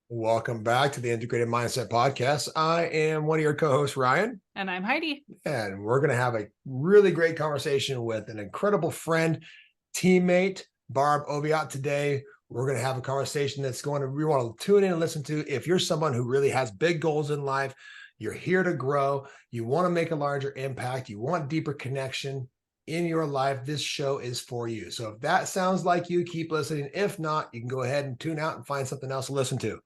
Welcome back to the Integrated Mindset Podcast. I am one of your co-hosts, Ryan. And I'm Heidi. And we're going to have a really great conversation with an incredible friend, teammate, Barb Oviatt today. We're going to have a conversation that's we want to tune in and listen to. If you're someone who really has big goals in life, you're here to grow, you want to make a larger impact, you want deeper connection in your life, this show is for you. So if that sounds like you, keep listening. If not, you can go ahead and tune out and find something else to listen to.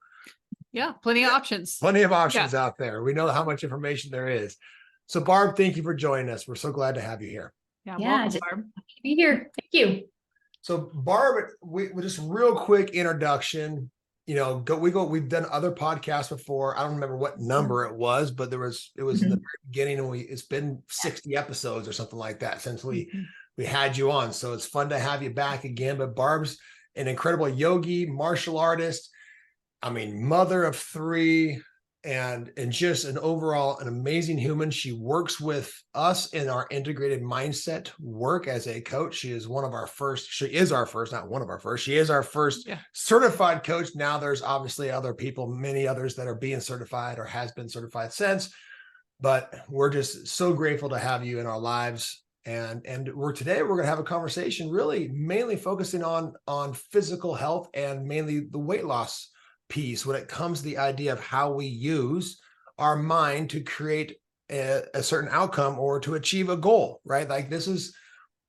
Yeah, plenty of options. Plenty of options out there. We know how much information there is. So Barb, thank you for joining us. We're so glad to have you here. Welcome, Barb. Happy to be here. Thank you. So Barb, we just real quick introduction. We've done other podcasts before. I don't remember what number it was, but it was in the very beginning, and it's been 60 episodes or something like that since we had you on. So it's fun to have you back again. But Barb's an incredible yogi, martial artist. Mother of three, and just an amazing human. She works with us in our integrated mindset work as a coach. She is our first certified coach. Now there's obviously other people, many others that are being certified or has been certified since, but we're just so grateful to have you in our lives. And today we're going to have a conversation really mainly focusing on physical health and mainly the weight loss piece when it comes to the idea of how we use our mind to create a certain outcome or to achieve a goal, right? Like this is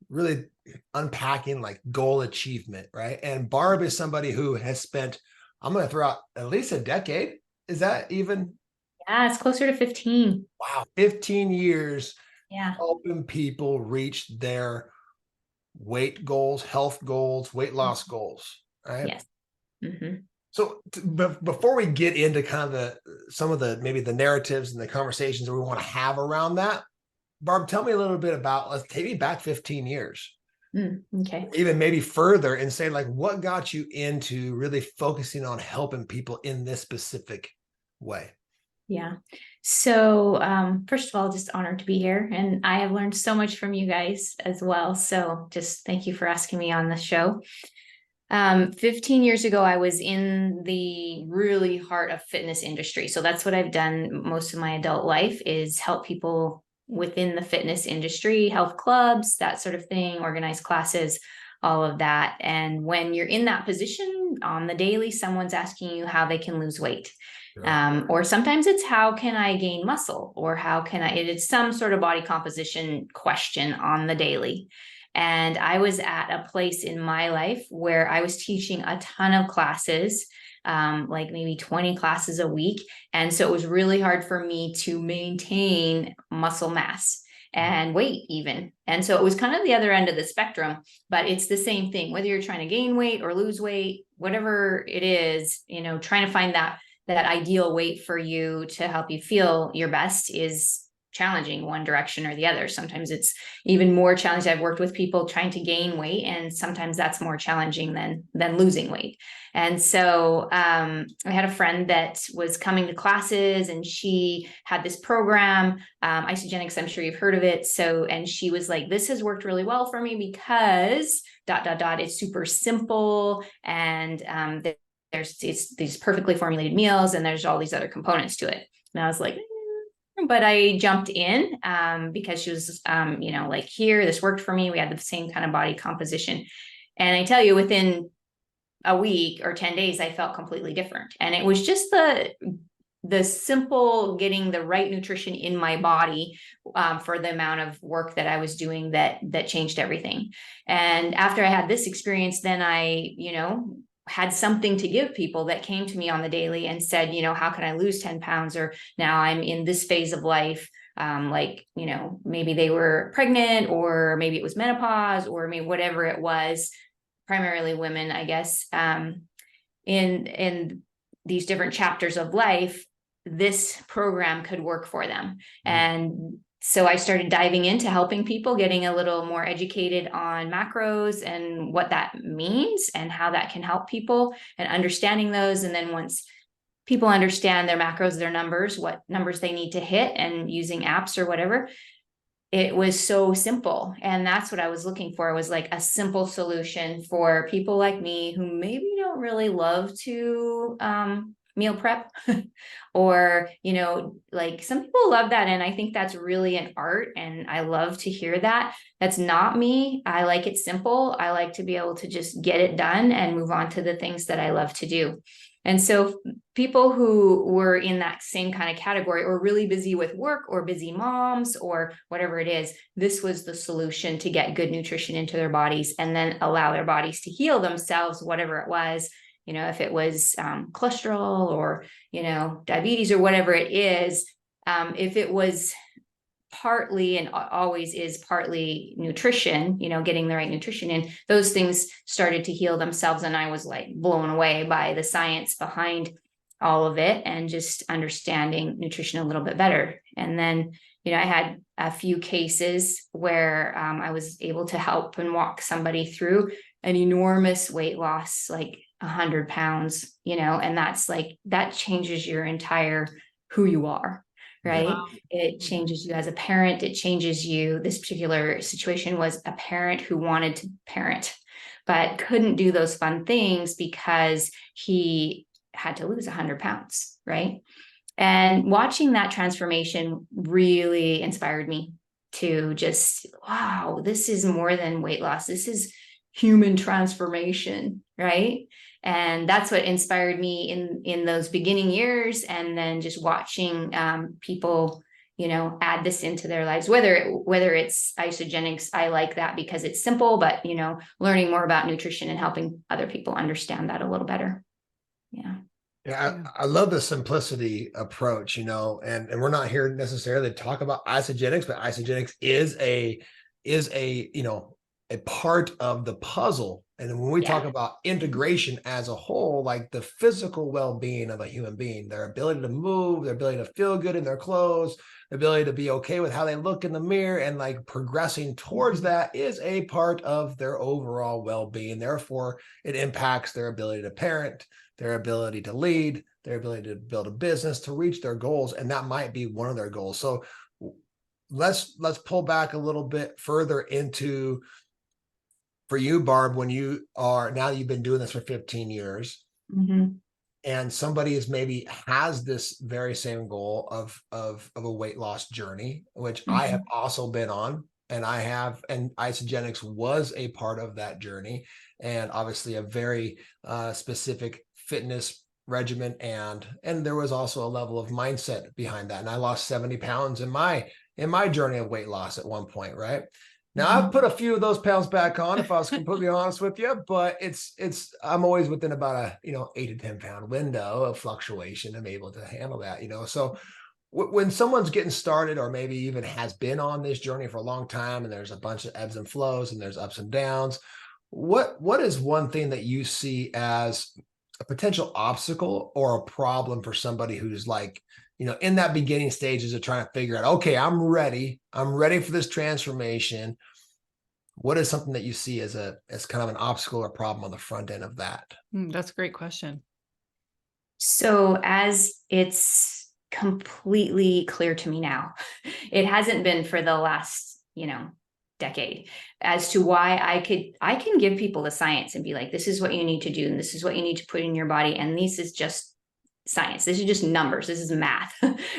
really unpacking like goal achievement, right? And Barb is somebody who has spent, I'm going to throw out at least a decade. Is that even? Yeah, it's closer to 15. Wow. 15 years helping people reach their weight goals, health goals, weight loss goals, right? Yes. Mm-hmm. So before we get into kind of some of the maybe the narratives and the conversations that we want to have around that, Barb, tell me a little bit about, let's take me back 15 years. Okay. Even maybe further and say like, what got you into really focusing on helping people in this specific way? Yeah. So first of all, just honored to be here. And I have learned so much from you guys as well. So just thank you for asking me on the show. 15 years ago, I was in the really heart of fitness industry. So that's what I've done most of my adult life is help people within the fitness industry, health clubs, that sort of thing, organized classes, all of that. And when you're in that position on the daily, someone's asking you how they can lose weight. Sure. Or sometimes it's how can I gain muscle or it's some sort of body composition question on the daily. And I was at a place in my life where I was teaching a ton of classes, like maybe 20 classes a week. And so it was really hard for me to maintain muscle mass and weight even. And so it was kind of the other end of the spectrum, but it's the same thing, whether you're trying to gain weight or lose weight, whatever it is, trying to find that ideal weight for you to help you feel your best is challenging one direction or the other. Sometimes it's even more challenging. I've worked with people trying to gain weight, and sometimes that's more challenging than losing weight. And so I had a friend that was coming to classes, and she had this program, Isogenics. I'm sure you've heard of it. And she was like, "This has worked really well for me because ... It's super simple, and there's these perfectly formulated meals, and there's all these other components to it." And I was like, but I jumped in because she was, like, here, this worked for me. We had the same kind of body composition. And I tell you, within a week or 10 days, I felt completely different. And it was just the simple getting the right nutrition in my body for the amount of work that I was doing that changed everything. And after I had this experience, then I, had something to give people that came to me on the daily and said, how can I lose 10 pounds? Or now I'm in this phase of life. Maybe they were pregnant, or maybe it was menopause, or maybe whatever it was, primarily women, I guess, in these different chapters of life, this program could work for them. And so I started diving into helping people, getting a little more educated on macros and what that means and how that can help people, and understanding those. And then once people understand their macros, their numbers, what numbers they need to hit, and using apps or whatever, it was so simple. And that's what I was looking for, was like a simple solution for people like me who maybe don't really love to meal prep or, like some people love that. And I think that's really an art. And I love to hear that. That's not me. I like it simple. I like to be able to just get it done and move on to the things that I love to do. And so people who were in that same kind of category or really busy with work or busy moms or whatever it is, this was the solution to get good nutrition into their bodies and then allow their bodies to heal themselves, whatever it was, if it was cholesterol or, diabetes or whatever it is, if it was partly and always is partly nutrition, getting the right nutrition in, those things started to heal themselves. And I was like blown away by the science behind all of it and just understanding nutrition a little bit better. And then, I had a few cases where I was able to help and walk somebody through an enormous weight loss, like 100 pounds, and that's like, that changes your entire who you are. Right. Wow. It changes you as a parent. It changes you. This particular situation was a parent who wanted to parent, but couldn't do those fun things because he had to lose 100 pounds. Right. And watching that transformation really inspired me to just, wow, this is more than weight loss. This is human transformation. Right. And that's what inspired me in those beginning years. And then just watching people, add this into their lives, whether it's isogenics. I like that because it's simple, but, learning more about nutrition and helping other people understand that a little better. Yeah. Yeah, I love the simplicity approach, and we're not here necessarily to talk about isogenics, but isogenics is a part of the puzzle. And when we talk about integration as a whole, like the physical well-being of a human being, their ability to move, their ability to feel good in their clothes, the ability to be okay with how they look in the mirror and like progressing towards that is a part of their overall well-being. Therefore, it impacts their ability to parent, their ability to lead, their ability to build a business, to reach their goals. And that might be one of their goals. So let's pull back a little bit further into, for you, Barb, when you are, now you've been doing this for 15 years, and somebody is maybe has this very same goal of a weight loss journey, which I have also been on, and isogenics was a part of that journey, and obviously a very specific fitness regimen, and there was also a level of mindset behind that. And I lost 70 pounds in my journey of weight loss at one point, right? Now I've put a few of those pounds back on, if I was completely honest with you, but I'm always within about a 8 to 10 pound window of fluctuation. I'm able to handle that, so when someone's getting started, or maybe even has been on this journey for a long time, and there's a bunch of ebbs and flows and there's ups and downs, what is one thing that you see as a potential obstacle or a problem for somebody who's like, in that beginning stages of trying to figure out, okay, I'm ready for this transformation? What is something that you see as kind of an obstacle or problem on the front end of that? That's a great question. So as it's completely clear to me now, it hasn't been for the last, decade, as to why I can give people the science and be like, this is what you need to do, and this is what you need to put in your body. And this is just science. This is just numbers. This is math,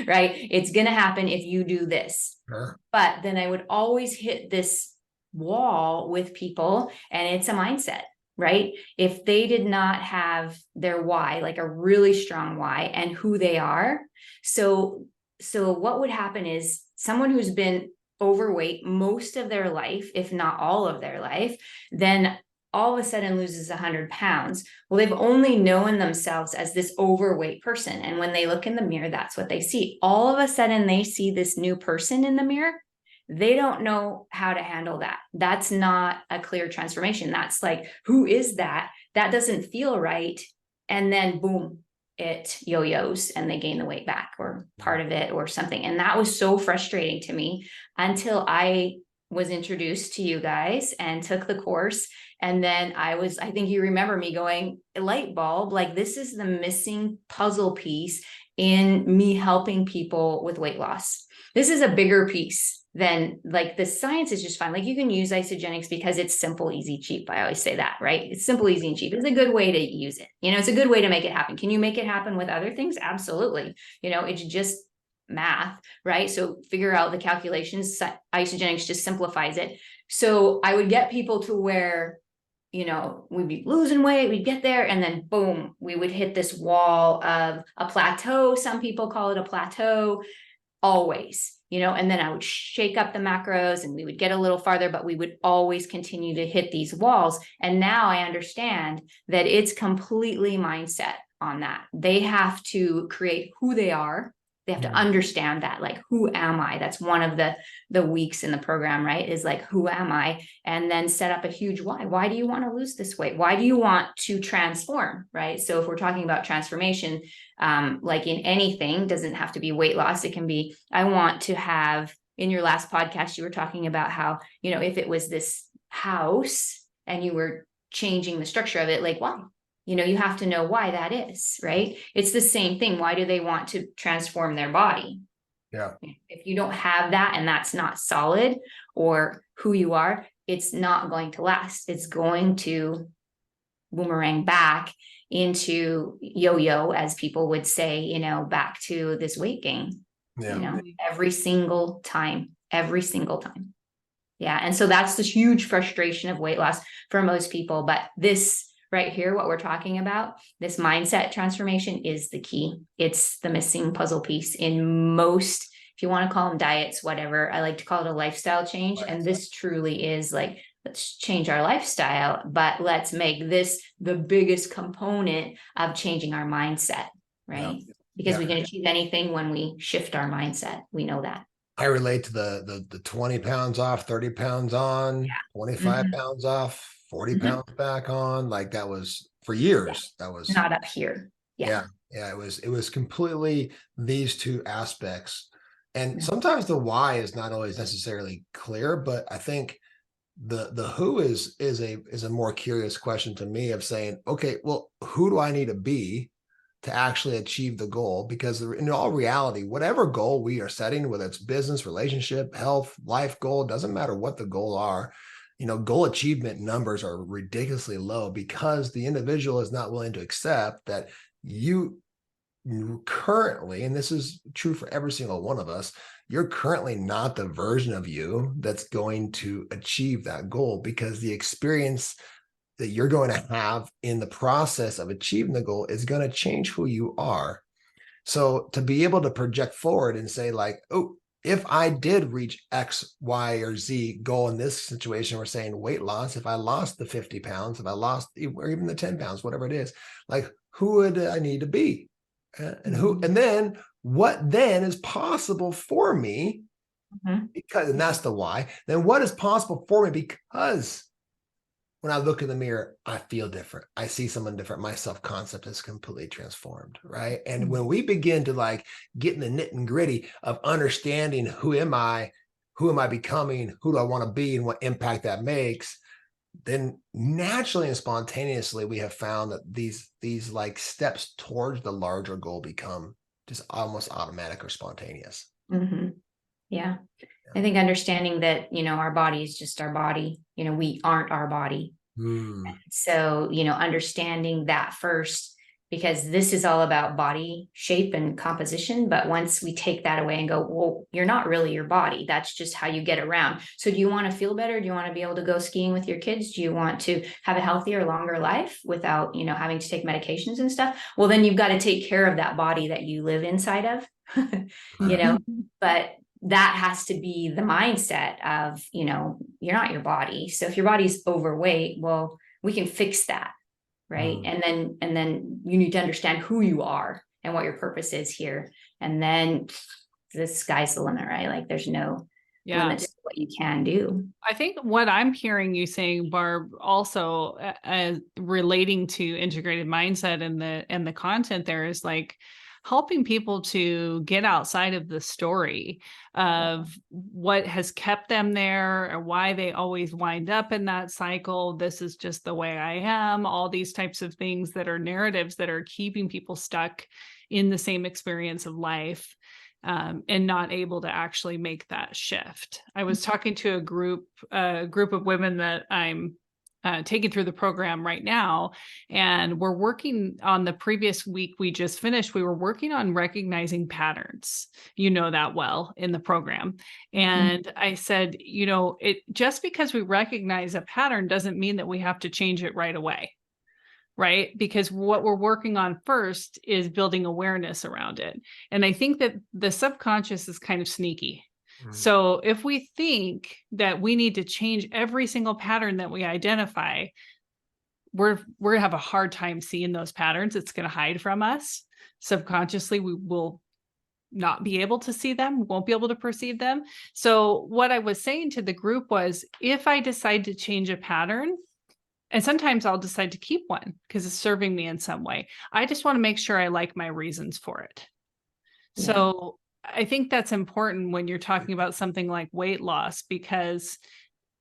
right? It's going to happen if you do this. Sure. But then I would always hit this wall with people, and it's a mindset, right? If they did not have their why, like a really strong why and who they are. So what would happen is someone who's been overweight most of their life, if not all of their life, then all of a sudden loses 100 pounds. Well, they've only known themselves as this overweight person. And when they look in the mirror, that's what they see. All of a sudden they see this new person in the mirror. They don't know how to handle that. That's not a clear transformation. That's like, who is that? That doesn't feel right. And then boom, it yo-yos and they gain the weight back, or part of it or something. And that was so frustrating to me until I was introduced to you guys and took the course. And then I think you remember me going, light bulb, like this is the missing puzzle piece in me helping people with weight loss. This is a bigger piece. then like the science is just fine. Like you can use isogenics because it's simple, easy, cheap. I always say that, right? It's simple, easy, and cheap. It's a good way to use it. It's a good way to make it happen. Can you make it happen with other things? Absolutely. It's just math, right? So figure out the calculations. Isogenics just simplifies it. So I would get people to where, we'd be losing weight, we'd get there, and then boom, we would hit this wall of a plateau. Some people call it a plateau, always, and then I would shake up the macros and we would get a little farther, but we would always continue to hit these walls. And now I understand that it's completely mindset on that. They have to create who they are. They have to understand that, like, who am I? That's one of the weeks in the program, right? Is like, who am I? And then set up a huge why. Why do you want to lose this weight? Why do you want to transform, right? So if we're talking about transformation, like in anything, doesn't have to be weight loss. It can be, I want to have, in your last podcast, you were talking about how, if it was this house and you were changing the structure of it, like, why? You have to know why that is, right? It's the same thing. Why do they want to transform their body? Yeah. If you don't have that and that's not solid or who you are, it's not going to last. It's going to boomerang back into yo-yo, as people would say, back to this weight gain, every single time. Yeah. And so that's this huge frustration of weight loss for most people. But this right here, what we're talking about, this mindset transformation is the key. It's the missing puzzle piece in most, if you want to call them diets, whatever, I like to call it a lifestyle change. And this truly is like, let's change our lifestyle, but let's make this the biggest component of changing our mindset, right? Yeah. Because we can achieve anything when we shift our mindset. We know that. I relate to the 20 pounds off, 30 pounds on, 25 pounds off, 40 pounds back on. Like that was for years. That was not up here. Yeah. It was completely these two aspects. And sometimes the why is not always necessarily clear, but I think the who is a more curious question to me, of saying, okay, well, who do I need to be to actually achieve the goal? Because in all reality, whatever goal we are setting, whether it's business, relationship, health, life goal, doesn't matter what the goal are, goal achievement numbers are ridiculously low because the individual is not willing to accept that you currently, and this is true for every single one of us, you're currently not the version of you that's going to achieve that goal, because the experience that you're going to have in the process of achieving the goal is going to change who you are. So to be able to project forward and say like, oh, if I did reach X, Y, or Z goal in this situation, we're saying weight loss, if I lost the 50 pounds, if I lost, or even the 10 pounds, whatever it is, like, who would I need to be? And then what then is possible for me? Because, and that's the why. Then what is possible for me? Because when I look in the mirror, I feel different. I see someone different. My self-concept is completely transformed, right? And when we begin to like get in the nit and gritty of understanding who am I becoming, who do I want to be, and what impact that makes, then naturally and spontaneously we have found that these like steps towards the larger goal become just almost automatic or spontaneous. Yeah. I think understanding that, our body is just our body, we aren't our body. So, understanding that first, because this is all about body shape and composition. But once we take that away and go, well, you're not really your body. That's just how you get around. So do you want to feel better? Do you want to be able to go skiing with your kids? Do you want to have a healthier, longer life without, having to take medications and stuff? Well, then you've got to take care of that body that you live inside of, but that has to be the mindset of, you're not your body. So if your body's overweight, well, we can fix that. Right. And then you need to understand who you are and what your purpose is here. And then the sky's the limit, right? Like there's no limits to what you can do. I think what I'm hearing you saying, Barb, also as relating to integrated mindset and the content there is like helping people to get outside of the story of what has kept them there or why they always wind up in that cycle. This is just the way I am. All these types of things that are narratives that are keeping people stuck in the same experience of life. and not able to actually make that shift. I was talking to a group of women that I'm taking through the program right now, and we're working on the previous week we just finished. We were working on recognizing patterns, that well in the program. And I said, it just because we recognize a pattern doesn't mean that we have to change it right away. Right? Because what we're working on first is building awareness around it. And I think that the subconscious is kind of sneaky. So if we think that we need to change every single pattern that we identify, we're going to have a hard time seeing those patterns. It's going to hide from us. Subconsciously, we will not be able to see them, won't be able to perceive them. So what I was saying to the group was, if I decide to change a pattern, and sometimes I'll decide to keep one because it's serving me in some way, I just want to make sure I like my reasons for it. Yeah. So I think that's important when you're talking about something like weight loss, because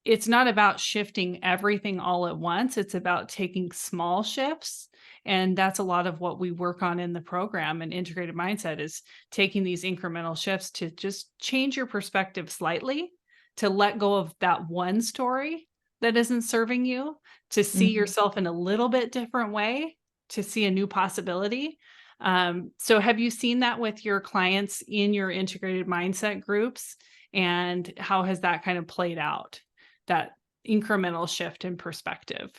it's not about shifting everything all at once. It's about taking small shifts. And that's a lot of what we work on in the program. And integrated mindset is taking these incremental shifts to just change your perspective slightly, to let go of that one story that isn't serving you, to see yourself in a little bit different way, to see a new possibility. So have you seen that with your clients in your integrated mindset groups? And how has that kind of played out, that incremental shift in perspective?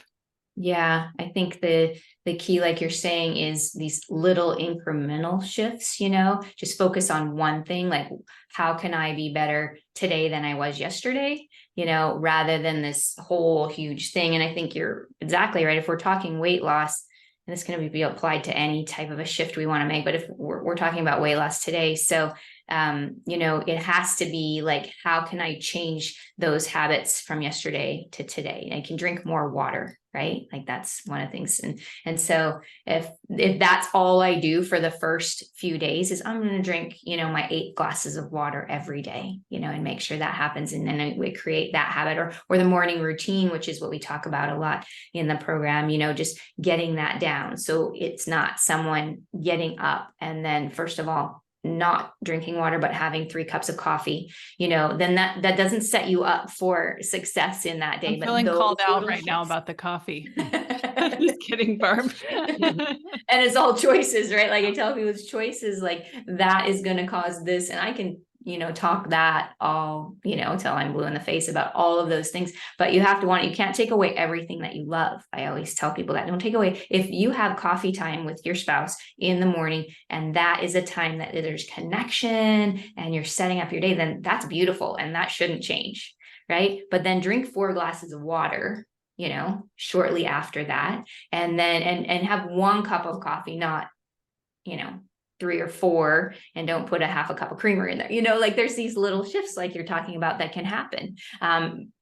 Yeah, I think the key, like you're saying, is these little incremental shifts, just focus on one thing, like how can I be better today than I was yesterday, rather than this whole huge thing. And I think you're exactly right. If we're talking weight loss, and it's going to be applied to any type of a shift we want to make, but if we're talking about weight loss today, so it has to be like, how can I change those habits from yesterday to today? I can drink more water, right? Like that's one of the things. And so if that's all I do for the first few days is I'm going to drink, my 8 glasses of water every day, and make sure that happens. And then we create that habit, or the morning routine, which is what we talk about a lot in the program, just getting that down. So it's not someone getting up and then, first of all, not drinking water, but having 3 cups of coffee, then that doesn't set you up for success in that day. I'm feeling called out right now about the coffee. Just kidding, Barb. And it's all choices, right? Like I tell people, it's choices, like that is going to cause this. And I can, talk that all, till I'm blue in the face about all of those things, but you can't take away everything that you love. I always tell people that don't take away. If you have coffee time with your spouse in the morning, and that is a time that there's connection and you're setting up your day, then that's beautiful. And that shouldn't change. Right. But then drink 4 glasses of water, shortly after that, and then, and have 1 cup of coffee, not, 3 or 4, and don't put a half a cup of creamer in there. Like there's these little shifts like you're talking about that can happen.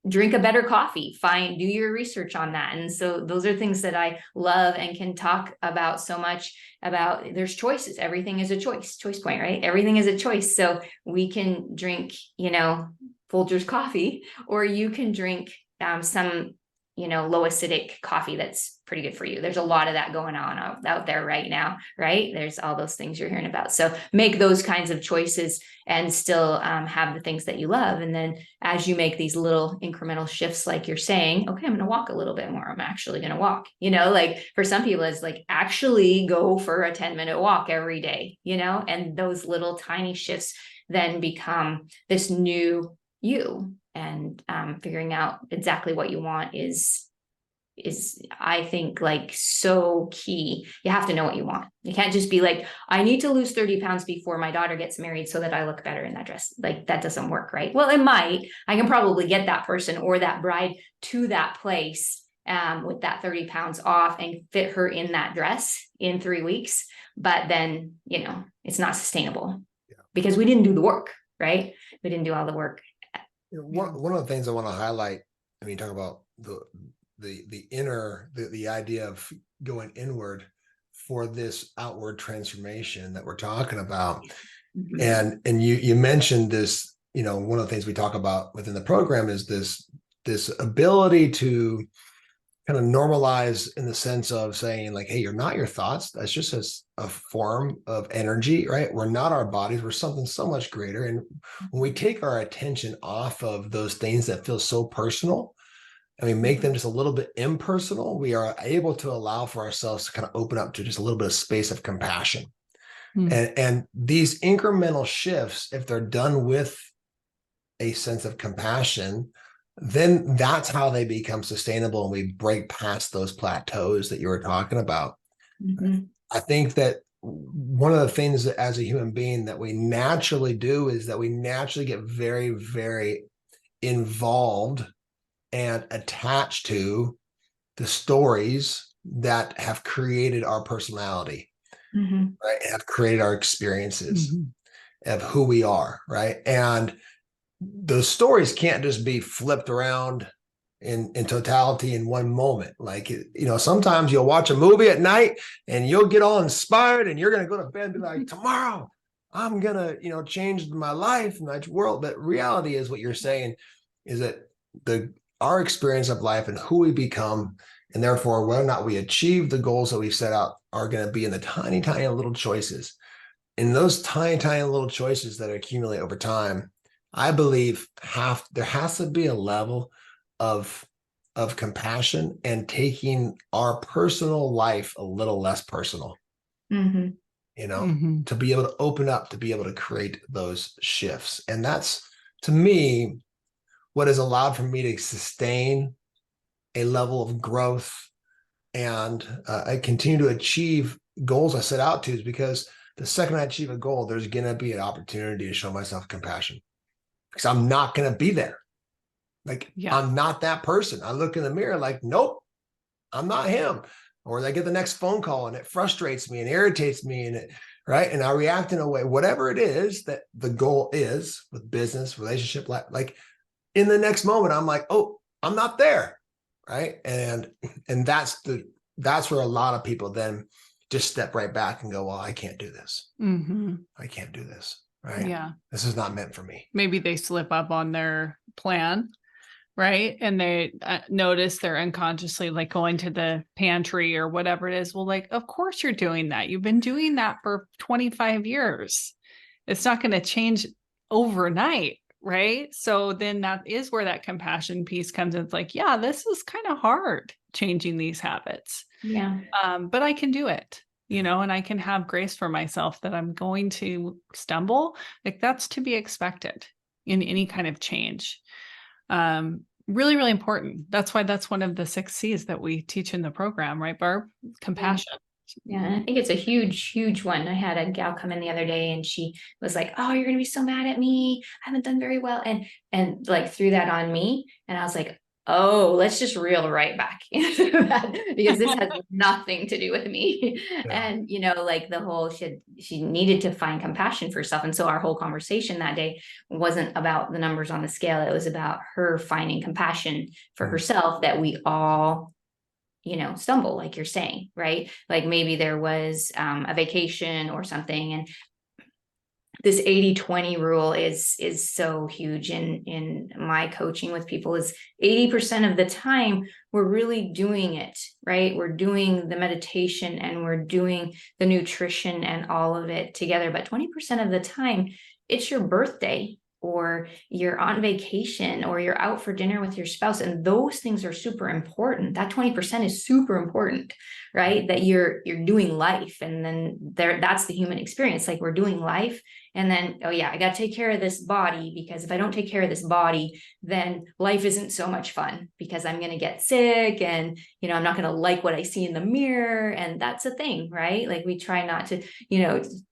Drink a better coffee, do your research on that. And so those are things that I love and can talk about so much about. There's choices. Everything is a choice point, right? Everything is a choice. So we can drink, Folgers coffee, or you can drink some low acidic coffee that's pretty good for you. There's a lot of that going on out there right now, right? There's all those things you're hearing about. So make those kinds of choices and still have the things that you love. And then as you make these little incremental shifts, like you're saying, okay, I'm going to walk a little bit more. I'm actually going to walk, like for some people, it's like actually go for a 10-minute walk every day, and those little tiny shifts then become this new you. And figuring out exactly what you want is I think like so key. You have to know what you want. You can't just be like, I need to lose 30 pounds before my daughter gets married so that I look better in that dress. Like that doesn't work, right? Well, it might. I can probably get that person or that bride to that place with that 30 pounds off and fit her in that dress in 3 weeks. But then, it's not sustainable because we didn't do the work, right? We didn't do all the work. One of the things I want to highlight, talk about the inner, the idea of going inward for this outward transformation that we're talking about. And you mentioned this, one of the things we talk about within the program is this ability to kind of normalize in the sense of saying like, hey, you're not your thoughts. That's just a form of energy, right? We're not our bodies. We're something so much greater. And when we take our attention off of those things that feel so personal and we make them just a little bit impersonal, we are able to allow for ourselves to kind of open up to just a little bit of space of compassion. And these incremental shifts, if they're done with a sense of compassion, then that's how they become sustainable and we break past those plateaus that you were talking about. I think that one of the things that as a human being that we naturally do is that we naturally get very, very involved and attached to the stories that have created our personality, right? Have created our experiences of who we are, right? And those stories can't just be flipped around in totality in one moment. Like, sometimes you'll watch a movie at night and you'll get all inspired and you're going to go to bed and be like, tomorrow I'm going to, change my life, my world. But reality is what you're saying is that our experience of life and who we become, and therefore whether or not we achieve the goals that we set out, are going to be in the tiny, tiny little choices. In those tiny, tiny little choices that accumulate over time, I believe there has to be a level of compassion and taking our personal life a little less personal, to be able to open up, to be able to create those shifts. And that's, to me, what has allowed for me to sustain a level of growth and I continue to achieve goals I set out to, is because the second I achieve a goal, there's going to be an opportunity to show myself compassion. Because I'm not going to be there. Like, I'm not that person. I look in the mirror like, nope, I'm not him. Or I get the next phone call and it frustrates me and irritates me, and right. And I react in a way, whatever it is that the goal is with business, relationship, like in the next moment, I'm like, oh, I'm not there. Right. And that's where a lot of people then just step right back and go, well, I can't do this. I can't do this. Right. Yeah. This is not meant for me. Maybe they slip up on their plan, right? And they notice they're unconsciously like going to the pantry or whatever it is. Well, like, of course you're doing that. You've been doing that for 25 years. It's not going to change overnight, right? So then that is where that compassion piece comes in. It's like, yeah, this is kind of hard changing these habits. Yeah. But I can do it. And I can have grace for myself that I'm going to stumble. Like, that's to be expected in any kind of change. Really, really important. That's why that's one of the 6 C's that we teach in the program, right, Barb? Compassion. Yeah, and I think it's a huge, huge one. I had a gal come in the other day and she was like, oh, you're going to be so mad at me. I haven't done very well. And like threw that on me. And I was like, oh, let's just reel right back into that, because this has nothing to do with me. And, like the whole, she needed to find compassion for herself. And so our whole conversation that day wasn't about the numbers on the scale. It was about her finding compassion for herself, that we all, stumble, like you're saying, right? Like maybe there was a vacation or something, and this 80-20 rule is so huge in my coaching with people. Is 80% of the time we're really doing it, right? We're doing the meditation and we're doing the nutrition and all of it together. But 20% of the time it's your birthday, or you're on vacation, or you're out for dinner with your spouse. And those things are super important. That 20% is super important, right? That you're doing life. And then that's the human experience. Like, we're doing life. And then, oh yeah, I got to take care of this body, because if I don't take care of this body, then life isn't so much fun, because I'm going to get sick, and, I'm not going to like what I see in the mirror. And that's a thing, right? Like, we try not to,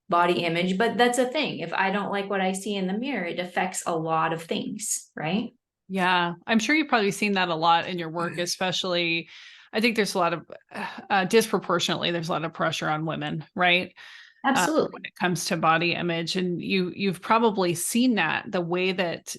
body image, but that's a thing. If I don't like what I see in the mirror, it affects a lot of things, right? Yeah. I'm sure you've probably seen that a lot in your work, especially, I think there's a lot of, disproportionately, there's a lot of pressure on women, right? Absolutely. When it comes to body image. And you've probably seen that, the way that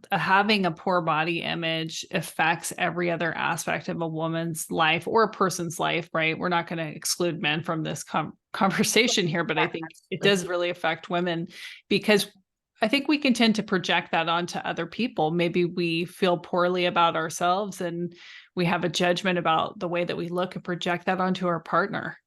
having a poor body image affects every other aspect of a woman's life or a person's life, right? We're not going to exclude men from this conversation here, but I think it does really affect women, because I think we can tend to project that onto other people. Maybe we feel poorly about ourselves and we have a judgment about the way that we look and project that onto our partner,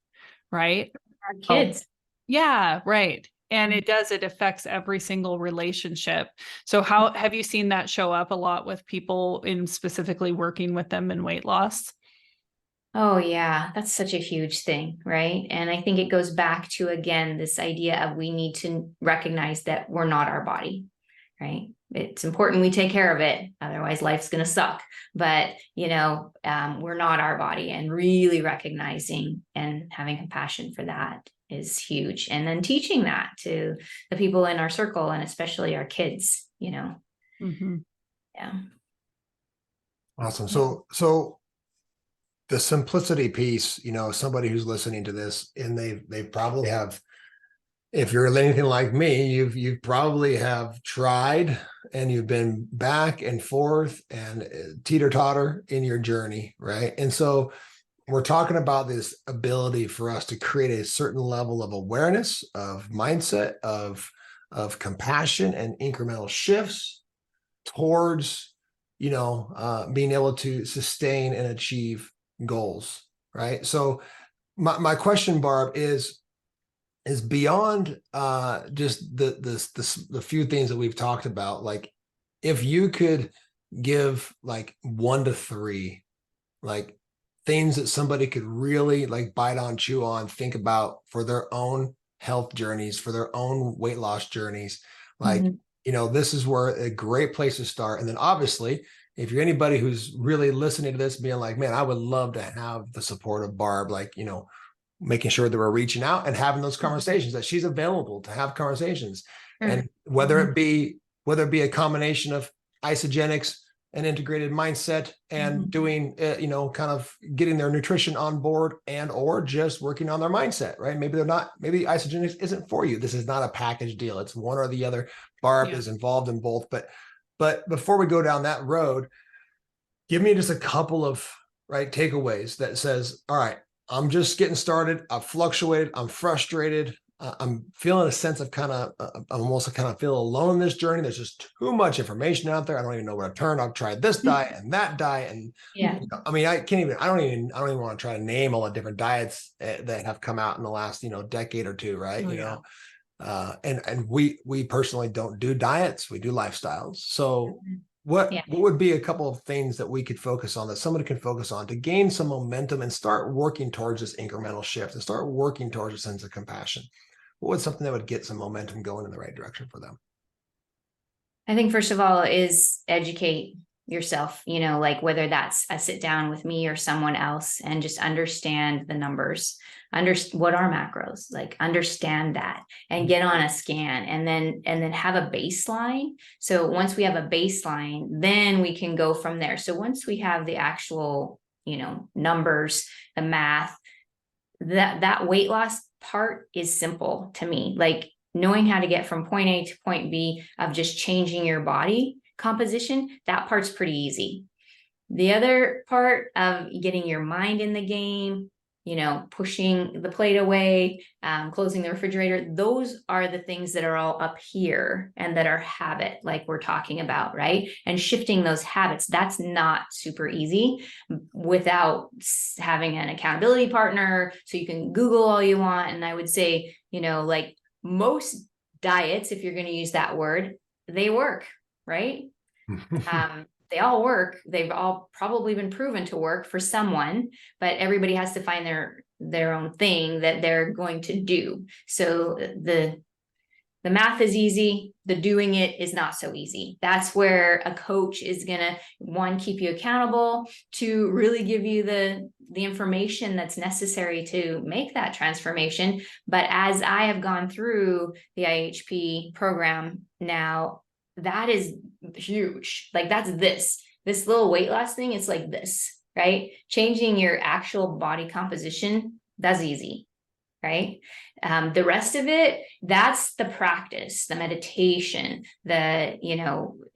right? Our kids. Yeah, right. And it affects every single relationship. So how have you seen that show up a lot with people in specifically working with them in weight loss? Oh, yeah, that's such a huge thing, right? And I think it goes back to, again, this idea of we need to recognize that we're not our body, right? It's important we take care of it. Otherwise, life's going to suck. But, we're not our body, and really recognizing and having compassion for that is huge. And then teaching that to the people in our circle, and especially our kids, Mhm. Yeah. Awesome. So the simplicity piece, somebody who's listening to this, and they probably have, if you're anything like me, you've probably have tried and you've been back and forth and teeter-totter in your journey, right? And so we're talking about this ability for us to create a certain level of awareness, of mindset, of compassion and incremental shifts towards, being able to sustain and achieve goals, right? So my question, Barb, is beyond just the few things that we've talked about. Like, if you could give like 1 to 3 like things that somebody could really like bite on, chew on, think about for their own health journeys, for their own weight loss journeys, like, this is where a great place to start. And then obviously, if you're anybody who's really listening to this being like, man, I would love to have the support of Barb, like, making sure that we're reaching out and having those conversations, that she's available to have conversations. And whether it be a combination of isogenics and integrated mindset and doing, kind of getting their nutrition on board, and or just working on their mindset, right? Maybe isogenics isn't for you. This is not a package deal. It's one or the other. Barb is involved in both. But before we go down that road, give me just a couple of takeaways that says, all right, I'm just getting started. I've fluctuated. I'm frustrated. I'm feeling a sense of I'm almost kind of feel alone in this journey. There's just too much information out there. I don't even know where to turn. I've tried this diet and that diet. And I mean, I don't even want to try to name all the different diets that have come out in the last, decade or two. Right. And we personally don't do diets. We do lifestyles. So what would be a couple of things that we could focus on, that somebody can focus on to gain some momentum and start working towards this incremental shift and start working towards a sense of compassion? What would something that would get some momentum going in the right direction for them? I think first of all is educate yourself, like whether that's a sit down with me or someone else, and just understand the numbers, what are macros, like understand that, and get on a scan, and then have a baseline. So once we have a baseline, then we can go from there. So once we have the actual, numbers, the math, that weight loss part is simple to me. Like knowing how to get from point A to point B of just changing your body composition, that part's pretty easy. The other part of getting your mind in the game, pushing the plate away, closing the refrigerator, those are the things that are all up here and that are habit, like we're talking about, right? And shifting those habits, that's not super easy without having an accountability partner. So you can Google all you want. And I would say, like most diets, if you're going to use that word, they work, right? They all work. They've all probably been proven to work for someone, but everybody has to find their own thing that they're going to do. So the math is easy. The doing it is not so easy. That's where a coach is going to, one, keep you accountable, to really give you the information that's necessary to make that transformation. But as I have gone through the IHP program now, that is huge. Like that's this little weight loss thing. It's like this, right? Changing your actual body composition, that's easy, right? The rest of it, that's the practice, the meditation, the,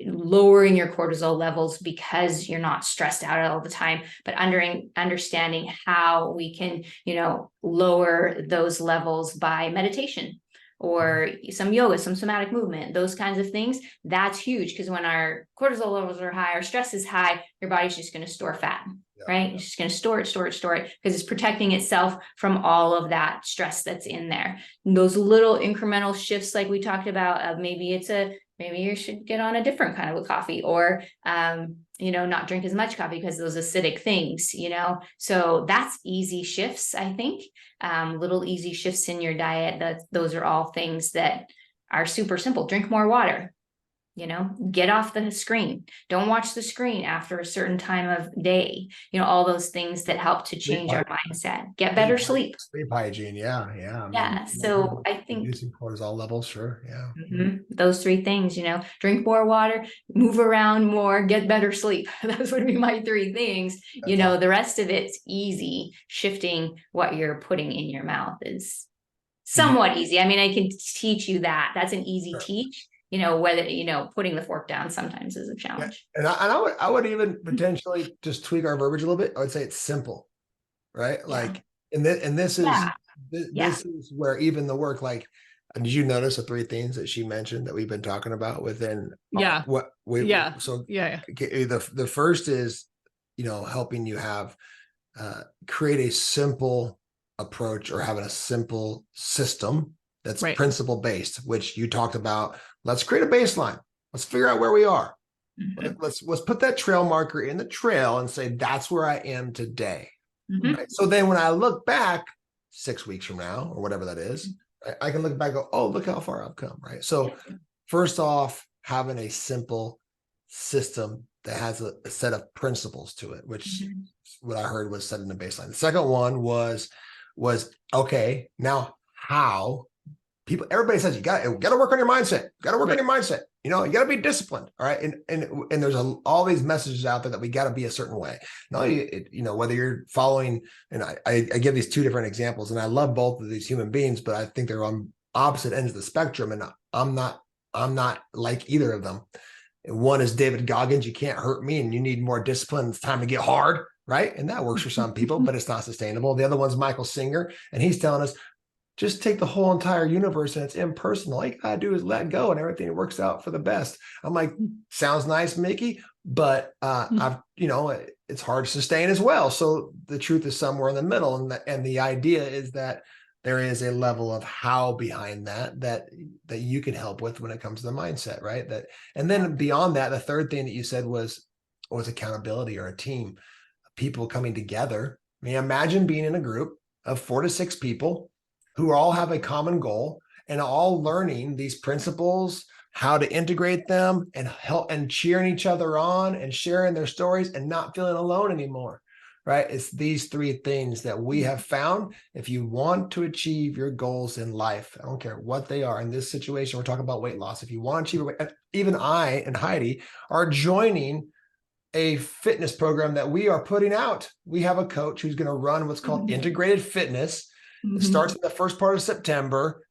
lowering your cortisol levels because you're not stressed out all the time, but understanding how we can, lower those levels by meditation, or some yoga, some somatic movement, those kinds of things. That's huge, because when our cortisol levels are high, our stress is high, your body's just going to store fat, right? It's just going to store it, because it's protecting itself from all of that stress that's in there. And those little incremental shifts, like we talked about, of maybe you should get on a different kind of a coffee, or not drink as much coffee because those acidic things, so that's easy shifts. I think little easy shifts in your diet, those are all things that are super simple. Drink more water, get off the screen, don't watch the screen after a certain time of day, all those things that help to change our mindset. Get better sleep hygiene. Yeah. Yeah. So I think reducing cortisol levels. Sure. Yeah. those three things, drink more water, move around more, get better sleep. Those would be my three things. That's awesome. The rest of it's easy. Shifting what you're putting in your mouth is somewhat easy. I mean, I can teach you that. That's an easy teach. Whether, putting the fork down sometimes is a challenge. And I would even potentially just tweak our verbiage a little bit. I would say it's simple, right? Yeah. Like, this is where even the work, like, did you notice the three themes that she mentioned that we've been talking about within? The first is, helping you have, create a simple approach, or having a simple system that's principle based, which you talked about. Let's create a baseline. Let's figure out where we are. Let's put that trail marker in the trail and say, that's where I am today. Right? So then when I look back 6 weeks from now, or whatever that is, I can look back and go, oh, look how far I've come. Right. So first off, having a simple system that has a set of principles to it, which what I heard was setting the baseline. The second one was okay, now how everybody says you got to work on your mindset. On your mindset. You got to be disciplined. All right. And there's all these messages out there that we got to be a certain way. Now, whether you're following, and I give these two different examples, and I love both of these human beings, but I think they're on opposite ends of the spectrum. And I'm not like either of them. One is David Goggins. You can't hurt me, and you need more discipline. It's time to get hard. Right. And that works for some people, but it's not sustainable. The other one's Michael Singer, and he's telling us, just take the whole entire universe and it's impersonal. All you gotta do is let go and everything works out for the best. I'm like, sounds nice, Mickey, but it's hard to sustain as well. So the truth is somewhere in the middle. And the idea is that there is a level of how behind that you can help with when it comes to the mindset, right? And then beyond that, the third thing that you said was accountability, or a team, people coming together. I mean, imagine being in a group of 4 to 6 people who all have a common goal and all learning these principles, how to integrate them, and help, and cheering each other on and sharing their stories and not feeling alone anymore, right? It's these three things that we have found. If you want to achieve your goals in life, I don't care what they are. In this situation, we're talking about weight loss. If you want to achieve, even I and Heidi are joining a fitness program that we are putting out. We have a coach who's going to run what's called integrated fitness. It starts in the first part of September.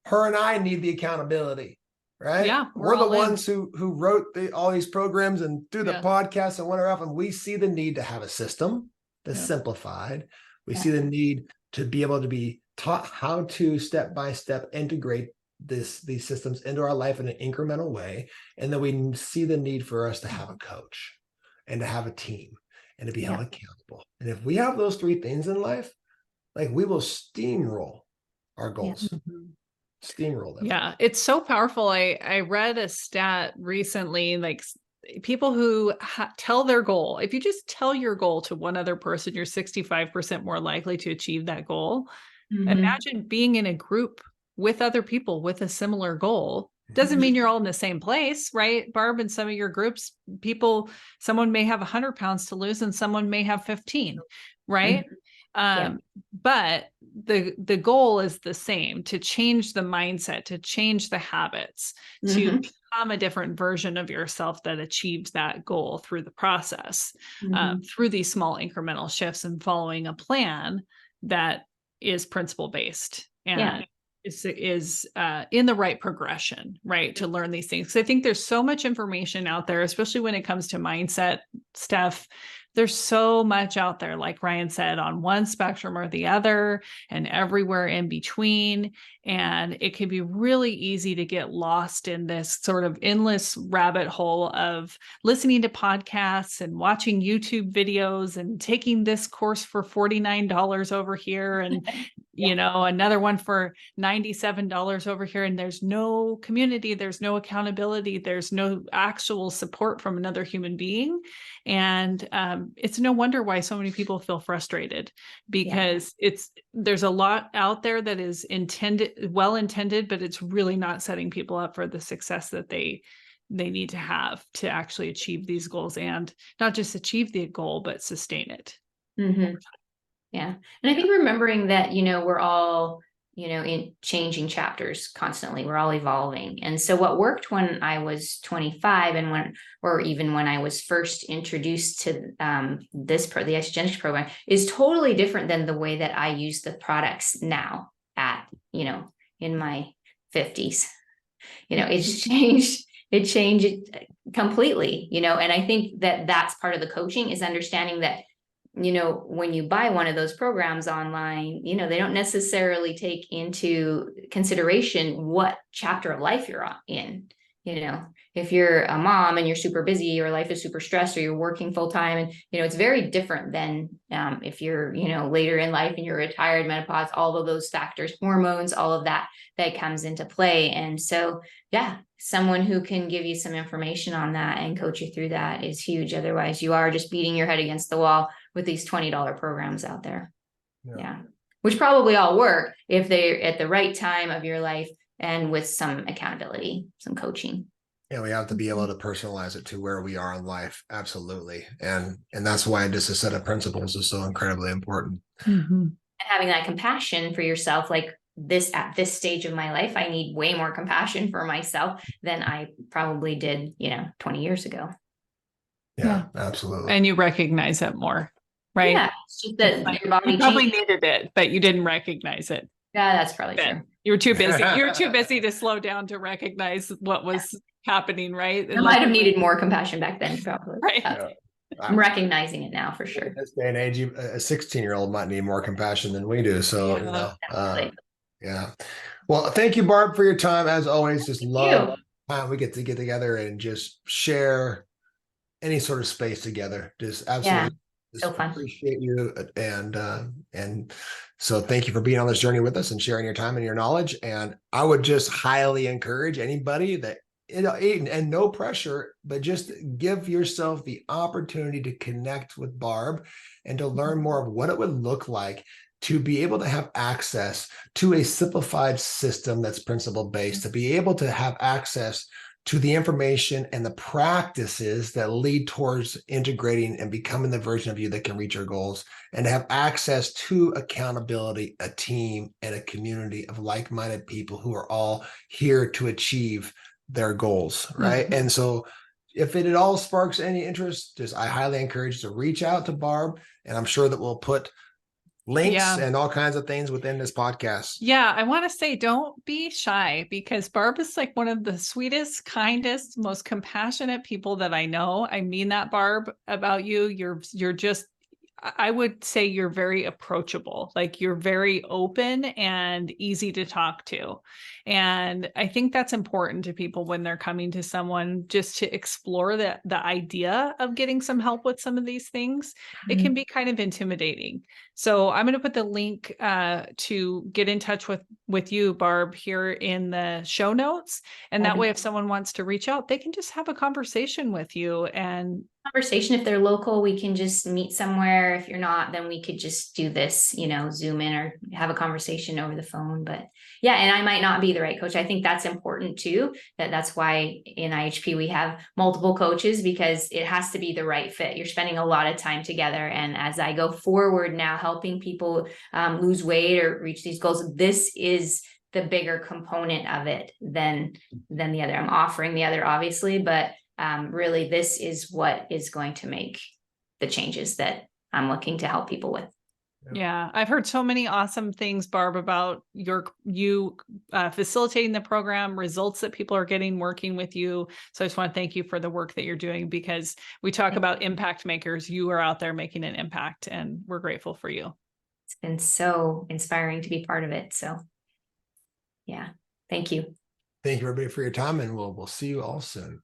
Her and I need the accountability, right? Yeah, we're the ones who wrote all these programs and do the podcasts and whatever else. And we see the need to have a system that's simplified. We see the need to be able to be taught how to step by step integrate these systems into our life in an incremental way. And then we see the need for us to have a coach and to have a team and to be held accountable. And if we have those three things in life, like, we will steamroll our goals. Steamroll them. Yeah, it's so powerful. I read a stat recently, like, people who tell their goal, if you just tell your goal to one other person, you're 65% more likely to achieve that goal. Imagine being in a group with other people with a similar goal. Doesn't mean you're all in the same place, right? Barb, in some of your groups, someone may have 100 pounds to lose and someone may have 15, right? But the goal is the same: to change the mindset, to change the habits, to become a different version of yourself that achieves that goal through the process, through these small incremental shifts and following a plan that is principle based and is in the right progression, right? To learn these things. So I think there's so much information out there, especially when it comes to mindset stuff. there's so much out there, like Ryan said, on one spectrum or the other, and everywhere in between. And it can be really easy to get lost in this sort of endless rabbit hole of listening to podcasts and watching YouTube videos and taking this course for $49 over here and another one for $97 over here. And there's no community, there's no accountability, there's no actual support from another human being. And it's no wonder why so many people feel frustrated, because there's a lot out there that is well intended, but it's really not setting people up for the success that they need to have to actually achieve these goals, and not just achieve the goal, but sustain it. Mm-hmm. Yeah. And I think remembering that, we're all, in changing chapters constantly, we're all evolving. And so what worked when I was 25 or even when I was first introduced to the Genetics program is totally different than the way that I use the products now in my 50s. It changed completely, and I think that that's part of the coaching, is understanding that when you buy one of those programs online, they don't necessarily take into consideration what chapter of life you're in. If you're a mom and you're super busy, your life is super stressed, or you're working full time, and it's very different than if you're later in life and you're retired, menopause, all of those factors, hormones, all of that comes into play. And so someone who can give you some information on that and coach you through that is huge. Otherwise you are just beating your head against the wall with these $20 programs out there. Which probably all work if they're at the right time of your life and with some accountability, some coaching. Yeah, we have to be able to personalize it to where we are in life. Absolutely. And that's why just a set of principles is so incredibly important. Mm-hmm. And having that compassion for yourself, like at this stage of my life, I need way more compassion for myself than I probably did, 20 years ago. Yeah, absolutely. And you recognize it more, right? Yeah, it's just that your body you probably needed it, but you didn't recognize it. Yeah, that's probably true. You were too busy. You were too busy to slow down to recognize what was happening, right? I might have needed more compassion back then, probably. Right. I'm recognizing it now for sure. In this day and age, a 16-year-old might need more compassion than we do. So, Well, thank you, Barb, for your time. As always, just love time we get together and just share any sort of space together. Just absolutely so fun. Appreciate you. And so thank you for being on this journey with us and sharing your time and your knowledge. And I would just highly encourage anybody that, and no pressure, but just give yourself the opportunity to connect with Barb and to learn more of what it would look like to be able to have access to a simplified system that's principle-based, to be able to have access to the information and the practices that lead towards integrating and becoming the version of you that can reach your goals, and to have access to accountability, a team, and a community of like-minded people who are all here to achieve their goals, right? Mm-hmm. And so if it at all sparks any interest, I highly encourage you to reach out to Barb, and I'm sure that we'll put links and all kinds of things within this podcast. Yeah, I want to say, don't be shy, because Barb is like one of the sweetest, kindest, most compassionate people that I know. I mean that, Barb, about you. You're just, I would say you're very approachable. Like, you're very open and easy to talk to. And I think that's important to people when they're coming to someone, just to explore the idea of getting some help with some of these things. Mm-hmm. It can be kind of intimidating. So I'm going to put the link to get in touch with you, Barb, here in the show notes. And that way, if someone wants to reach out, they can just have a conversation with you. And if they're local, we can just meet somewhere. If you're not, then we could just do this, Zoom in or have a conversation over the phone. But and I might not be the right coach. I think that's important too. That's why in IHP we have multiple coaches, because it has to be the right fit. You're spending a lot of time together. And as I go forward now, helping people lose weight or reach these goals, this is the bigger component of it than the other. I'm offering the other, obviously, but really, this is what is going to make the changes that I'm looking to help people with. Yeah, I've heard so many awesome things, Barb, about you facilitating the program, results that people are getting working with you. So I just want to thank you for the work that you're doing, because we talk about impact makers. You are out there making an impact, and we're grateful for you. It's been so inspiring to be part of it. So yeah, thank you. Thank you everybody for your time, and we'll see you all soon.